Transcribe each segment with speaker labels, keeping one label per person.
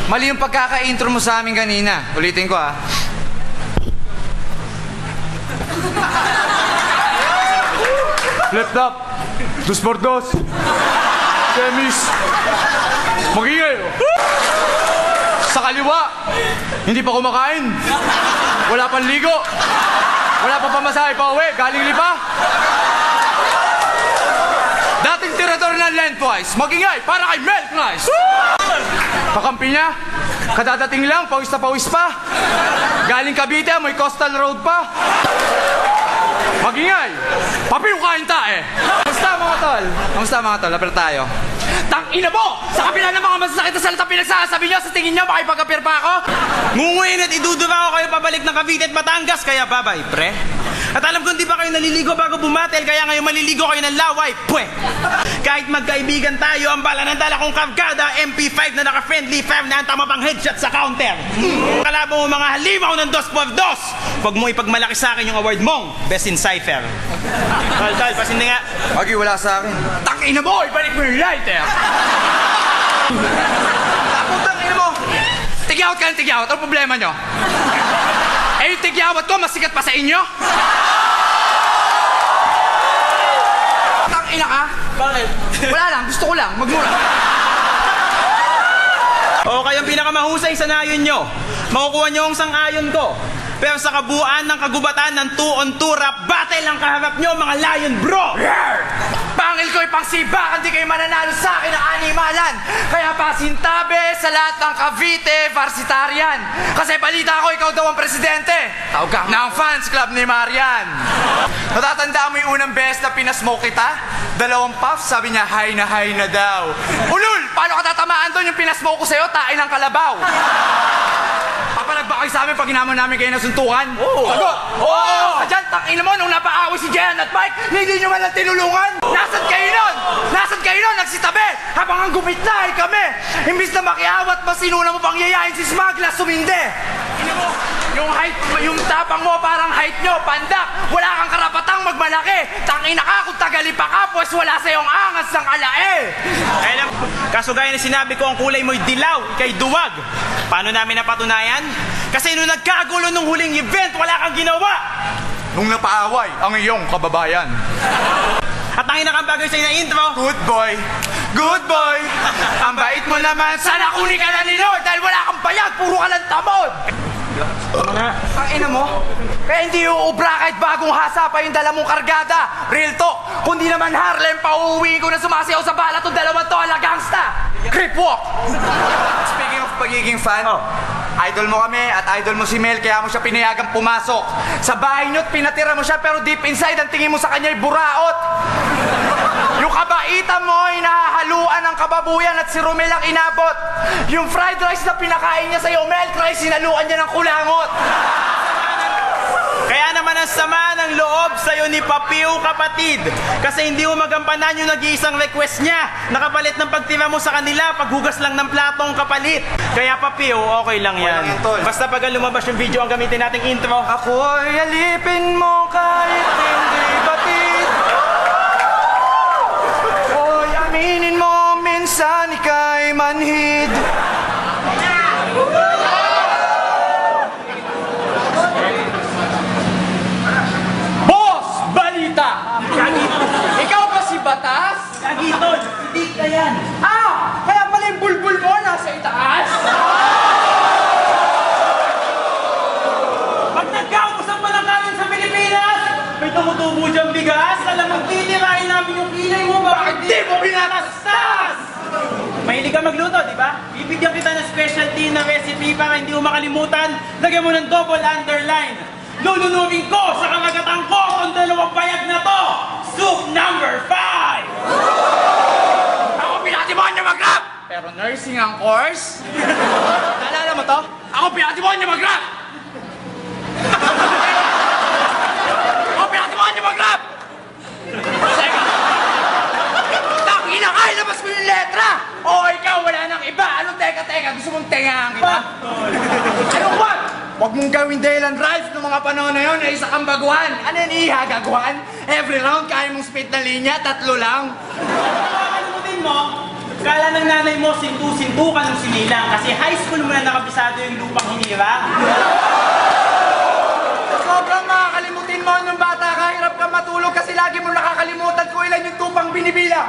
Speaker 1: Mali yung pagkaka-intro mo sa amin kanina. Ulitin ko ah. Left up. Dos por dos. Semis. Magingay. Sa kaliwa. Hindi pa kumakain. Wala pang ligo. Wala pa pamasahe pa uwi. Galing lipa. Dating tirador ng lengthwise. Magingay para kay Milk Nice. Kakampi niya. Kadadating lang. Pawis na pawis pa. Galing Cavite. May coastal road pa. Magingay. Papiw kain tae. Kamusta mga tol? Kamusta mga tol? Lapir tayo. Tangina mo! Sa kabila ng mga masasakit na salita pinagsasabi nyo, sa tingin nyo, makipag-appear pa ako?
Speaker 2: Ngunguin at idudura ko kayo pabalik ng Cavite at Batangas, kaya babay, pre. At alam ko hindi pa kayo naliligo bago bumatel, kaya ngayon maliligo kayo ng laway, pwe. Kahit magkaibigan tayo, ang bala ng dala kong kargada, MP5 na naka-friendly fire na ang tama pang headshot sa counter. Kalabo mo mga halimaw ng 2x2. Huwag mo ipagmalaki sa akin yung award mong Best in Cypher. Tal, pasindi nga.
Speaker 1: Agi, wala sa akin. Tangina mo! Ibalik mo yung lighter! Tapos tangina mo! Tigyawat ka ng tigyawat. Ano problema nyo? Eh, yung tigyawat ko, mas sikat pa sa inyo? Tangina ka?
Speaker 2: Bakit?
Speaker 1: Wala lang, gusto ko lang. Magmura.
Speaker 2: O kayong pinakamahusay sa nayon nyo. Makukuha nyo ang sang-ayon ko. Pero sa kabuuan ng kagubatan ng 2-on-2 rap battle ang kaharap nyo, mga lion bro!
Speaker 1: Pangil ko ipangsibakan, di kayo mananalo sa akin ng animalan. Kaya pasintabi sa lahat ng Cavite varsitarian. Kasi balita ko, ikaw daw ang presidente. Tawag ka ng fans club ni Marian. Natatanda mo yung unang beses na pinasmoke kita? 2 puffs, sabi niya, hay na daw. Ulul! Paano ka tatamaan doon yung pinasmoke ko sa'yo? Tain ng kalabaw. Papalag ba kayo sa amin pag ginamon namin kayo nasuntukan? Oo! Sagot! Oo! Diyan, tangina mo, nung napaaway si Jehan at Mike, hindi nyo man lang tinulungan! Nasaan kayo nun? Nasaan kayo nun? Nagsitabi! Habang ang gumitlahay kami! Imbis na makiawat, mas sinuna mo pang yayain si Smagla, sumindi! Ina mo, yung tapang mo parang height nyo, pandak! Wala kang karapatang magmalaki! Tangina ka kung tagalipa ka, pues wala sa'yong angas ng alae!
Speaker 2: Alam, kaso gaya na sinabi ko, ang kulay mo'y dilaw, ikay duwag. Paano namin napatunayan? Kasi nung nagkagulo nung huling event, wala kang ginawa!
Speaker 1: Nung napaaway ang iyong kababayan.
Speaker 2: At ang inakambagay sa'yo na intro,
Speaker 1: Good boy! Good boy! Ang bait mo naman! Sana kunin ka na ni Lord dahil wala kang bayad! Puro ka lang tamod! Ang ina mo? Kaya hindi uubra kahit bagong hasa pa yung dala mong kargada. Real talk. Kundi naman Harlem, pauuwiin ko na sumasayaw sa bala itong dalawang to ala gangsta. Creep walk. Speaking of pagiging fan, idol mo kami at idol mo si Mel, kaya mo siya pinayagang pumasok. Sa bahay niyo't pinatira mo siya pero deep inside ang tingin mo sa kanya'y buraot. Yung kabaitan mo ay nahahaluan ng kababuyan at si Romel ang inabot. Yung fried rice na pinakain niya sa'yo, Mel, Christ, sinaluan niya ng kulangot.
Speaker 2: kaya naman ang sama ng loob sa'yo ni Papiw, kapatid. Kasi hindi mo magampanan yung nag-iisang request niya. Nakapalit ng pagtira mo sa kanila, paghugas lang ng platong kapalit. Kaya Papiw, okay lang yan. Basta pag lumabas yung video ang gamitin nating intro.
Speaker 1: Ako'y alipin mo kahit hindi batid. Oy, aminin mo minsan ika'y manhid. Boss! Balita! Ikaw ba si Batas?
Speaker 2: Kagitol, hindi ka yan.
Speaker 1: Ah! Kaya pala yung bulbul mo nasa itaas?
Speaker 2: Pag nagkaubusan pa ng kanin sa Pilipinas, may tumutubo diyang bigas, alam mo, tinirahin namin yung kilay mo, bakit di mo binatastas? Mahilig ka magluto, di ba? Bibigyan kita ng specialty na recipe para hindi mo makalimutan. Lagyan mo ng double underline. Lulunurin ko sa karagatan ko ang dalawang bayag na to. Soup number 5!
Speaker 1: Ako pinatibuhan niya mag-rap! Pero nursing ang course? Naalala mo to? Ako pinatibuhan niya mag-rap! Ako pinatibuhan niya mag-rap! Teka! Takina ka! Ilabas mo yung letra! O ikaw, wala nang iba! Ano teka? Gusto mong tengahan kita? Anong what? Huwag mong gawin Dylan Ralph noong mga panahon na yun na isa kang baguhan. Ano yun, ihagaguhan? Every round, kaya mong spit na linya, 3 lang.
Speaker 2: Kakalimutin mo, Kala ng nanay mo, sintu-sintu ka nung sinilang kasi high school mo na nakabisado yung lupang hinira.
Speaker 1: Sobrang makakalimutin mo nung bata ka, hirap ka matulog kasi lagi mo nakakalimutan kung ilan yung tupang binibilang.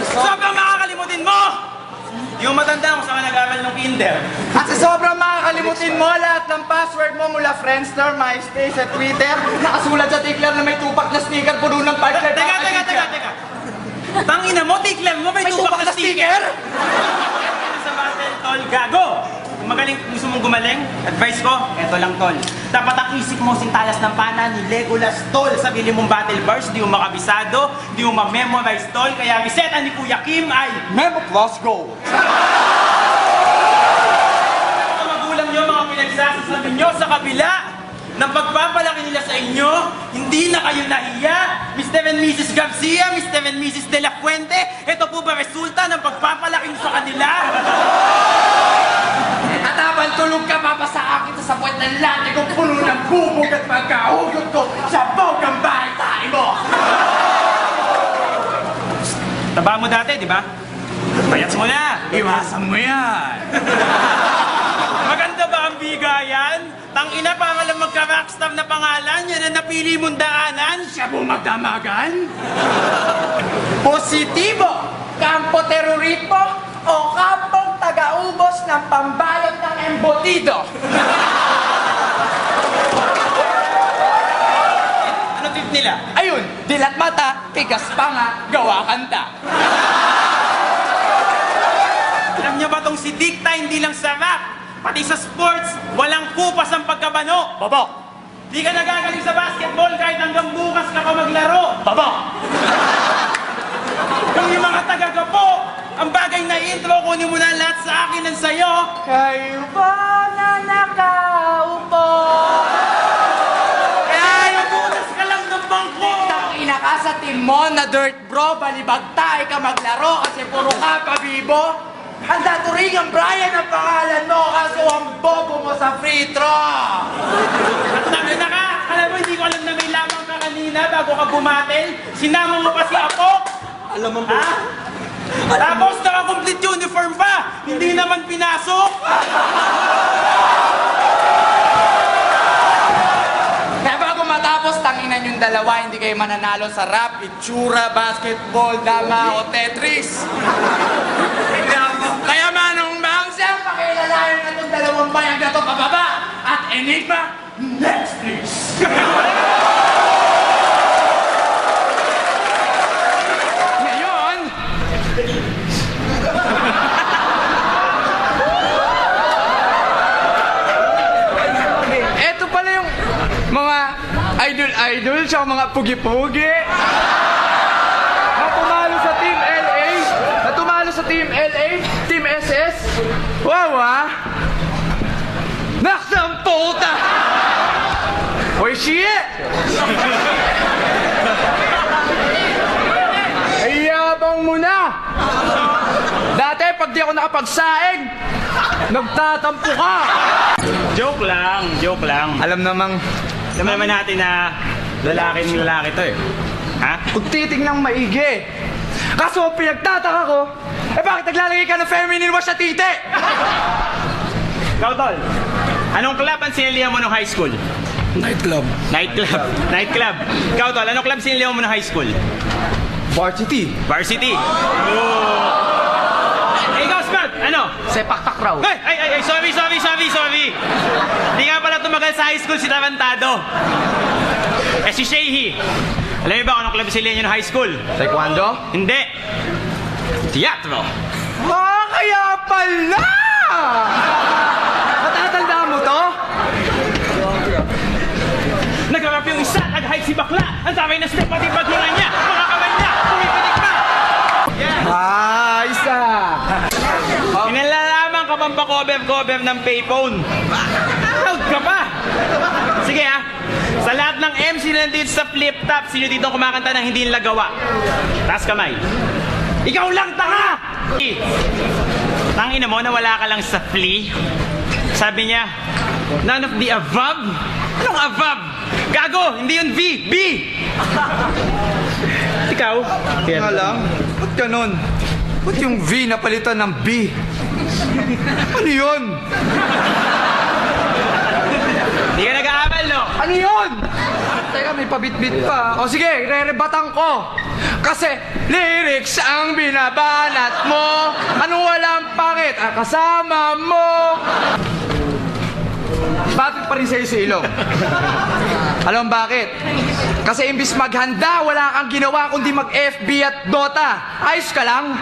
Speaker 2: Sobrang makakalimutin mo! Yung matanda kung saan ka nag-aral ng kinder.
Speaker 1: At sa sobrang makakalimutin mo, lahat ng password mo mula Friendster, MySpace at Twitter, nakasulat sa tikler na may tupak na sticker puno ng partner.
Speaker 2: Teka. Tangina mo, tikler mo, may tupak na sticker? Sa battle, tol, gago! Kung magaling, gusto mong gumaling, advice ko, eto lang, tol. Dapat ang isip mo sintalas ng pana ni Legolas, tol. Sa bili mong battle bars, di mo makabisado, di mo ma-memorize, tol. Kaya reseta ni Kuya Kim ay
Speaker 1: Memo plus go.
Speaker 2: mga magulang nyo, mga pinagsasasabi nyo sa kabila ng pagpapalaki nila sa inyo, hindi na kayo nahiya. Mr. and Mrs. Garcia, Mr. and Mrs. De La Fuente, ito po ba resulta ng pagpapalaki nyo sa kanila?
Speaker 1: At habang tulog ka, papasaan kita sa puwet ng lati kong puno ng bubog at pagkahugot ko sa bogang bahay tayo mo.
Speaker 2: Taba mo dati, di ba? Payats mo na.
Speaker 1: Iwasan mo yan.
Speaker 2: Maganda ba ang bigayan? Tangina, para lang magka-rockstar na pangalan, yan ang napili mong daanan.
Speaker 1: Siya po magdamagan? Positibo, kampo terorismo o kampong taga-ubos ng pambalot ng embutido.
Speaker 2: Ano tip nila?
Speaker 1: Ayun, dilat mata, tigas panga, gawa kanta.
Speaker 2: Alam niyo ba tong si Dikta hindi lang sa rap, pati sa sports, walang kupas ang pagkabano.
Speaker 1: Baba,
Speaker 2: Di ka nagagaling sa basketball kahit hanggang bukas ka pa maglaro.
Speaker 1: baba.
Speaker 2: Kung yung mga taga-gapo, ang bagay na intro, kunin mo na lahat sa akin ang sayo.
Speaker 1: Kayo ba na nakaupo?
Speaker 2: Nagunas ka lang ng bangko.
Speaker 1: Tangina ka sa team mo na dirt bro, balibag tayo ka maglaro kasi puro ka pabibo. Handa turing ang Brian ang pangalan mo kaso ang bobo mo sa free throw.
Speaker 2: Sabi na ka, alam mo, hindi ko alam na may lamang ka kanina bago ka bumatel. Sinama mo pa si Apo.
Speaker 1: Alam mo
Speaker 2: Ha? Tapos naka-complete uniform pa. Hindi naman pinasok.
Speaker 1: Kaya bago matapos, tanginan yung dalawa, hindi kayo mananalo sa rap, itsura, basketball, dama o Tetris. Kaya manong bangsa, pakilalayan na itong dalawang bayang na ito pababa. At Enigma, next please. Ngayon, eto pala yung mga idol-idol sa mga pugi-pugi. Na tumalo sa Team LA, na tumalo sa Team LA, Team SS. Wow ah! Naksang puta! Hoy shit! Ayabang mo na! Dati pag di ako nakapagsaing, nagtatampo ka!
Speaker 2: Joke lang.
Speaker 1: Alam naman
Speaker 2: natin na lalaki to eh. Ha?
Speaker 1: kung titingnang maigi. Kaso ang pinagtataka ko, bakit naglalagay ka ng feminine wash sa titi?
Speaker 2: Ikaw, Tol. Anong club ang sinilihan mo nung high school?
Speaker 1: Nightclub.
Speaker 2: Nightclub. Ikaw, Tol. Anong club sinilihan mo nung high school?
Speaker 1: Varsity.
Speaker 2: Varsity. Ikaw, Scott. Ano?
Speaker 1: Sepak takraw.
Speaker 2: Ay, sorry. Hindi nga pala tumagal sa high school si Tarantado. Si Shehi. Alam niyo ba kung anong club sinilihan niyo nung high school?
Speaker 1: Taekwondo?
Speaker 2: Hindi. Teatro.
Speaker 1: Kaya pala! Matatandaan mo to?
Speaker 2: Nagarap yung isa, nag-hike si bakla. Ang dami na step, pati paghinga niya. Mga kamay niya, pumipinig pa.
Speaker 1: Isa!
Speaker 2: Inalalaman ka bang pa-cover ng payphone? Proud ka pa. Sige ha. Sa lahat ng MC na nandito sa flip top, sino dito kumakanta ng hindi nila gawa? Taas kamay. Ikaw lang, tanga! Tangina mo, nawala ka lang sa flea. Sabi niya, none of the above. Anong above? Gago, hindi yun V, B! Ikaw?
Speaker 1: Nga lang, ba't ganun? Ba't yung V napalitan ng B? Ano yun?
Speaker 2: Hindi ka nag-aaral, no?
Speaker 1: Ano yun? Teka, may pabitbit pa. O sige, re-rebatan ko. Kasi lyrics ang binabanat mo. Anong walang pangit ang kasama mo? Bakit pa rin sa'yo si Ilong? Alam bakit? Kasi imbis maghanda, wala kang ginawa kundi mag-FB at Dota. Ayos ka lang?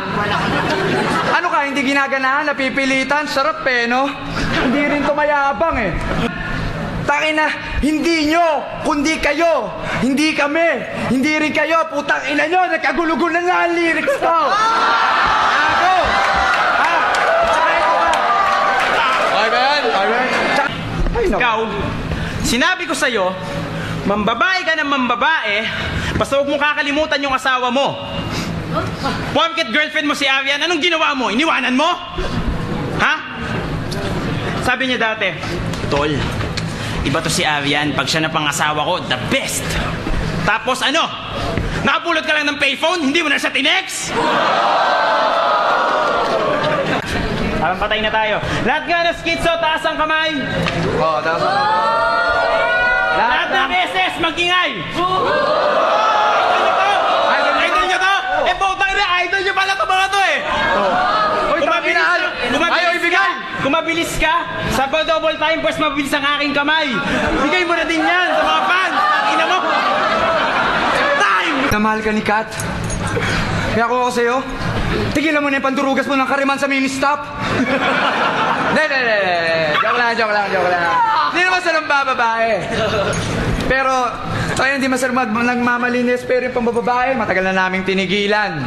Speaker 1: Ano ka, hindi ginaganahan, napipilitan? Sarap eh, no? Hindi rin tumayabang eh. Tangina, hindi nyo, kundi kayo. Hindi kami, hindi rin kayo. Putang ina nyo, nagkagulugulan na ang lyrics ko. Ako! Ha? Tsaka ito ka. Okay ba yan? Okay ba yan? Ay, no.
Speaker 2: Ikaw, sinabi ko sa'yo, mambabae ka ng mambabae, basta huwag mo kakalimutan yung asawa mo. Porket girlfriend mo si Arian, anong ginawa mo? Iniwanan mo? Ha? Sabi niya dati, Tol, iba to si Arian, pag siya na pangasawa ko, the best. Tapos ano? Nakapulot ka lang ng payphone, hindi mo na siya tinex? Parang patay na tayo. Lahat nga ng schizo, taas ang kamay.
Speaker 1: Oh, tama.
Speaker 2: Lahat ng SS, mag-ingay! Idol nyo to! Eh, putang na, idol nyo pala to mga to eh!
Speaker 1: Uy, tangina. Ayaw ibigay.
Speaker 2: Kung mabilis ka, sa double time, pues mabilis ang aking kamay. Bigay mo na din yan sa mga fans! Ina mo! Time!
Speaker 1: Namahal ka ni Kat. Kaya ako sa'yo, tigilan mo na yung pandurugas mo ng kariman sa mini-stop. Hindi. Joke lang. Hindi naman sa ng bababae. Pero, tayo hindi masarap nagmamalinis, pero yung pambababae, matagal na naming tinigilan.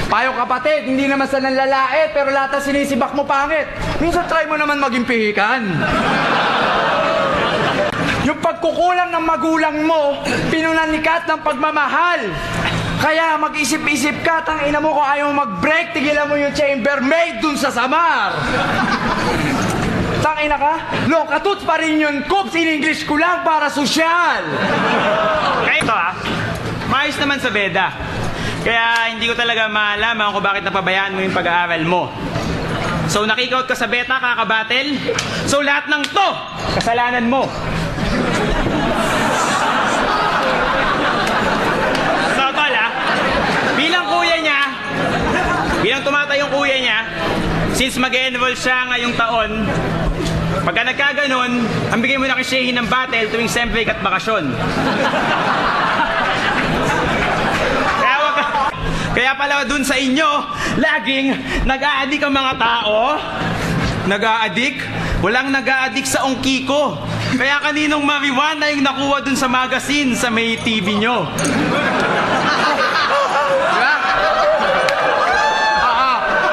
Speaker 1: Payong kapatid, hindi naman sa nanlalait, pero lahat ng sinisibak mo pangit. Minsan try mo naman maging pihikan. Yung pagkukulang ng magulang mo, pinunanikat ng pagmamahal. Kaya mag-isip-isip ka, tangina mo kung ayaw mag-break, tigilan mo yung chambermaid dun sa Samar. Tangina ka? Lokatut pa rin yun, Coops, in English ko lang para sosyal.
Speaker 2: Kaya ito maayos naman sa beda. Kaya hindi ko talaga malaman kung bakit napabayaan mo yung pag-aaral mo. So nakikout ka sa beta, kakabatel. So lahat ng to, kasalanan mo. So tol bilang kuya niya, bilang tumatay yung kuya niya, since mag-enroll siya ngayong taon, pagka nagkaganon, ang bigay mo na kay Shehin ng battle tuwing sembreak at bakasyon. Kaya pala dun sa inyo, laging nag-a-addict ang mga tao. Nag-a-addict? Walang nag-a-addict sa ongkiko. Kaya kaninong marijuana yung nakuha dun sa magazine sa may TV nyo.
Speaker 1: Diba?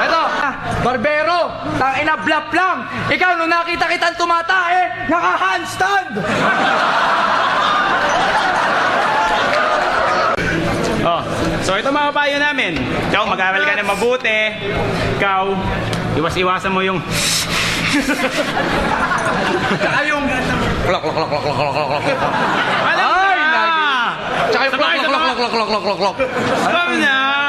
Speaker 1: Ito. Barbero, tangina blap lang. Ikaw, nung nakita kitang tumatae, naka-handstand.
Speaker 2: Oh, so ito mga payo namin. Ikaw, mag-aral ka na mabuti. Ikaw, iwas-iwasan mo yung...
Speaker 1: Tsaka yung... Klok.
Speaker 2: Alam
Speaker 1: Ay,
Speaker 2: na!
Speaker 1: Tsaka yung klok.
Speaker 2: Alam na!